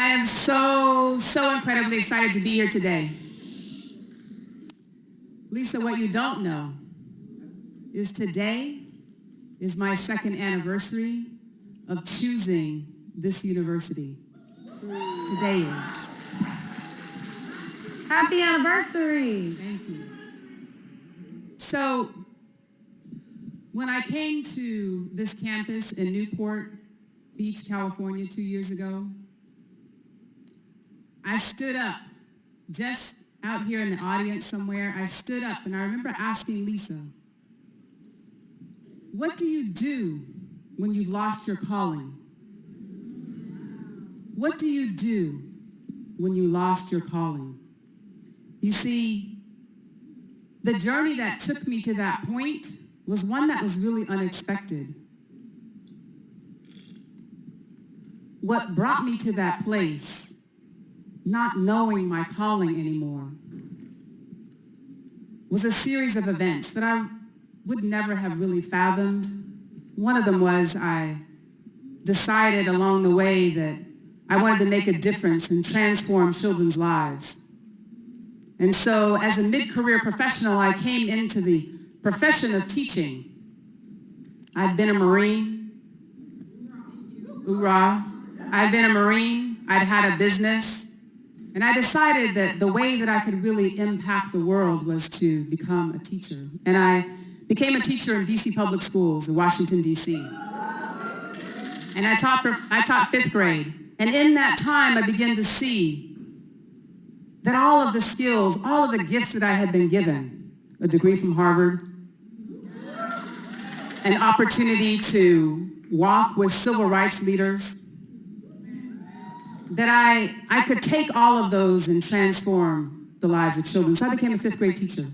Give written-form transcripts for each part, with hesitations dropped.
I am so incredibly excited to be here today. Lisa, what you don't know is today is my second anniversary of choosing this university. Today is. Happy anniversary. Thank you. So, when I came to this campus in Newport Beach, California 2 years ago, I stood up just out here in the audience somewhere. I stood up and I remember asking Lisa, what do you do when you've lost your calling? What do you do when you lost your calling? You see, the journey that took me to that point was one that was really unexpected. What brought me to that place, not knowing my calling anymore, was a series of events that I would never have really fathomed. One of them was I decided along the way that I wanted to make a difference and transform children's lives. And so as a mid-career professional, I came into the profession of teaching. I'd been a Marine. Hoorah. I'd been a Marine. I'd had a business. And I decided that the way that I could really impact the world was to become a teacher. And I became a teacher in DC public schools in Washington, DC. And I taught fifth grade. And in that time, I began to see that all of the skills, all of the gifts that I had been given, a degree from Harvard, an opportunity to walk with civil rights leaders, that I could take all of those and transform the lives of children. So I became a fifth grade teacher.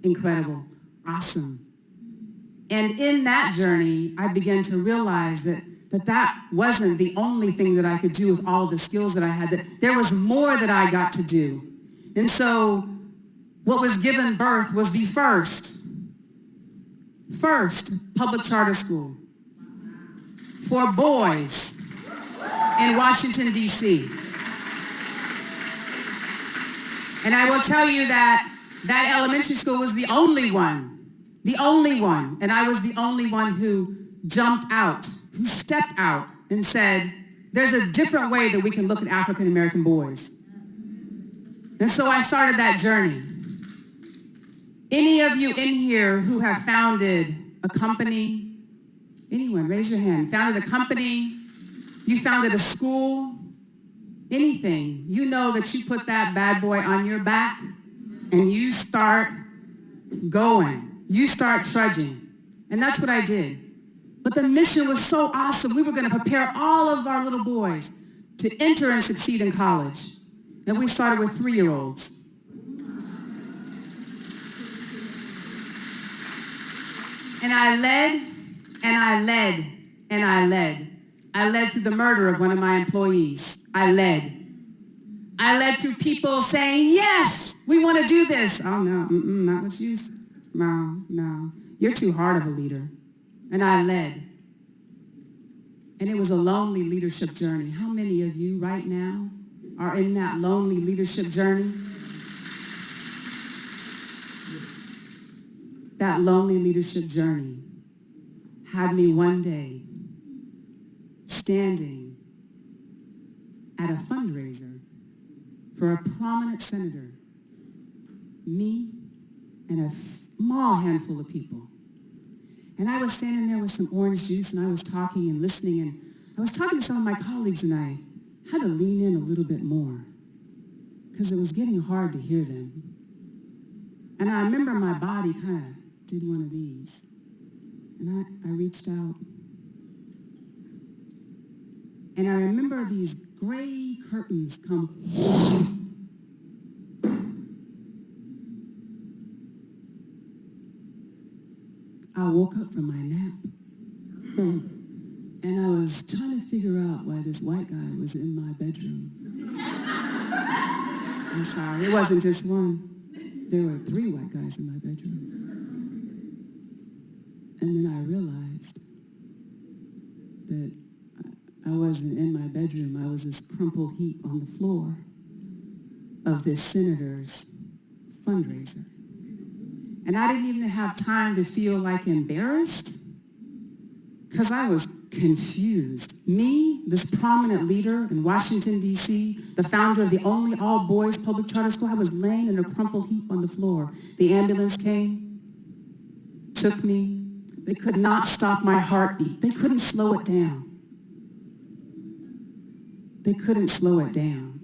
Incredible, awesome. And in that journey, I began to realize that wasn't the only thing that I could do with all of the skills that I had. That there was more that I got to do. And so what was given birth was the first public charter school for boys in Washington, D.C. And I will tell you that elementary school was the only one. And I was the only one who jumped out, who stepped out and said, there's a different way that we can look at African American boys. And so I started that journey. Any of you in here who have founded a company, anyone, raise your hand, founded a company, you founded a school, anything, you know that you put that bad boy on your back and you start going, you start trudging. And that's what I did. But the mission was so awesome. We were going to prepare all of our little boys to enter and succeed in college. And we started with 3-year-olds. And I led, and I led, and I led. I led through the murder of one of my employees. I led through people saying, yes, we want to do this. Oh, no, not what you, no. You're too hard of a leader. And I led. And it was a lonely leadership journey. How many of you right now are in that lonely leadership journey? That lonely leadership journey had me one day standing at a fundraiser for a prominent senator, me and a small handful of people. And I was standing there with some orange juice, and I was talking and listening, and I was talking to some of my colleagues, and I had to lean in a little bit more because it was getting hard to hear them. And I remember my body kind of did one of these, and I reached out. And I remember these gray curtains come. I woke up from my nap. And I was trying to figure out why this white guy was in my bedroom. I'm sorry, it wasn't just one. There were 3 white guys in my bedroom. And then I realized that I was wasn't in my bedroom. I was this crumpled heap on the floor of this senator's fundraiser. And I didn't even have time to feel like embarrassed because I was confused. Me, this prominent leader in Washington, D.C., the founder of the only all-boys public charter school, I was laying in a crumpled heap on the floor. The ambulance came, took me. They could not stop my heartbeat. They couldn't slow it down. They couldn't slow it down.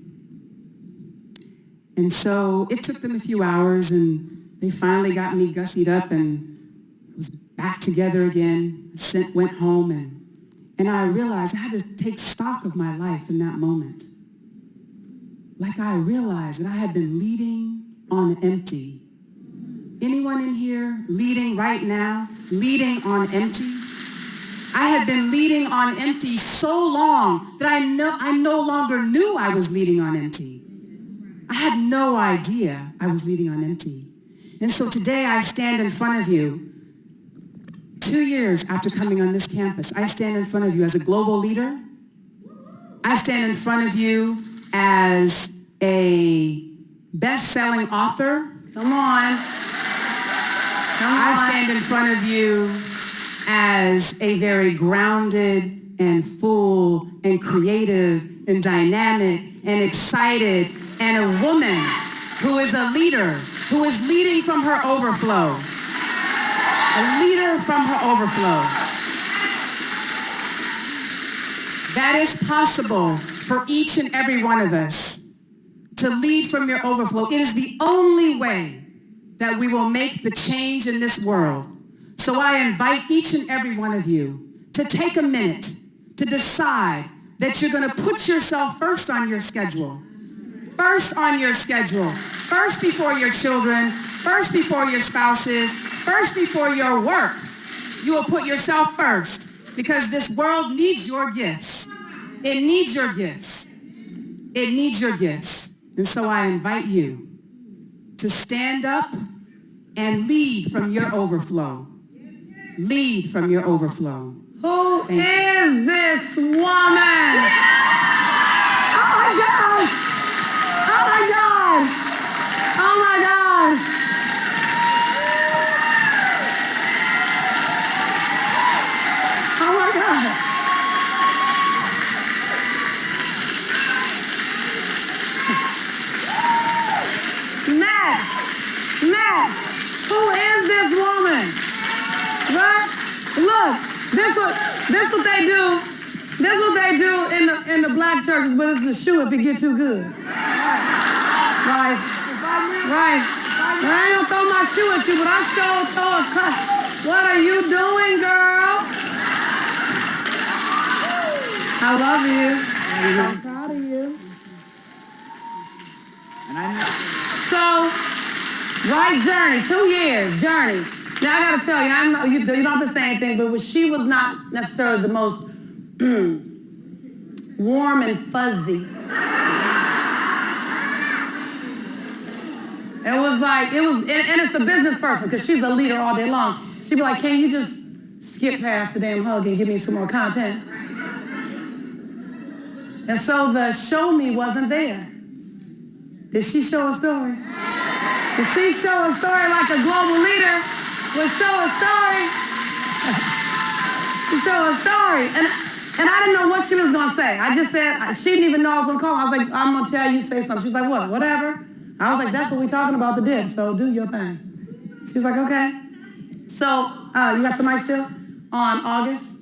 And so it took them a few hours, and they finally got me gussied up and was back together again. Went home, and I realized I had to take stock of my life in that moment. Like I realized that I had been leading on empty. Anyone in here leading right now? Leading on empty? I had been leading on empty so long that I no longer knew I was leading on empty. I had no idea I was leading on empty. And so today I stand in front of you, 2 years after coming on this campus. I stand in front of you as a global leader. I stand in front of you as a best-selling author. Come on. I stand in front of you as a very grounded and full and creative and dynamic and excited and a woman who is a leader, who is leading from her overflow. A leader from her overflow. That is possible for each and every one of us to lead from your overflow. It is the only way that we will make the change in this world. So I invite each and every one of you to take a minute to decide that you're going to put yourself first on your schedule. First on your schedule. First before your children. First before your spouses. First before your work. You will put yourself first because this world needs your gifts. It needs your gifts. It needs your gifts. And so I invite you to stand up and lead from your overflow. Lead from your overflow. Who is this woman? Oh my God! Oh my God! Oh my God! Oh my God! Matt, who is this woman? Right? Look, this what they do. This what they do in the black churches, but it's the shoe if it get too good. Right. I ain't gonna throw my shoe at you, but I sure throw a cut. What are you doing, girl? I love you. I'm proud of you. So, right journey, 2 years, journey. Now, I gotta tell you, you don't have to say anything, but she was not necessarily the most warm and fuzzy. And it's the business person, because she's a leader all day long. She'd be like, can you just skip past the damn hug and give me some more content? And so the show me wasn't there. Did she show a story? Did she show a story like a global leader would show a story? She showed a story. And I didn't know what she was gonna say. I just said, she didn't even know I was gonna call. I was like, I'm gonna tell you, say something. She's like, what? Whatever. I was like, that's what we're talking about, the dip, so do your thing. She's like, okay. So, you got the mic still? On August?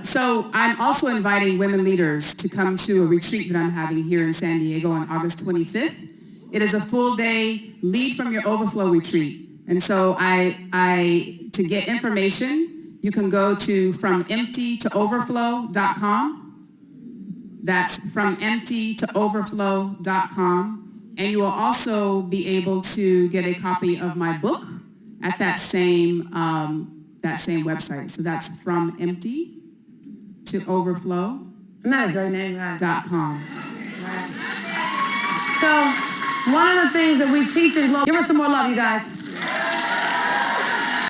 So I'm also inviting women leaders to come to a retreat that I'm having here in San Diego on August 25th. It is a full day Lead from Your Overflow retreat. And so to get information, you can go to fromemptytooverflow.com. That's fromemptytooverflow.com. And you will also be able to get a copy of my book at that same website. So that's fromemptytooverflow.com. Not a great name, right? So one of the things that we teach in Global, give her some more love, you guys.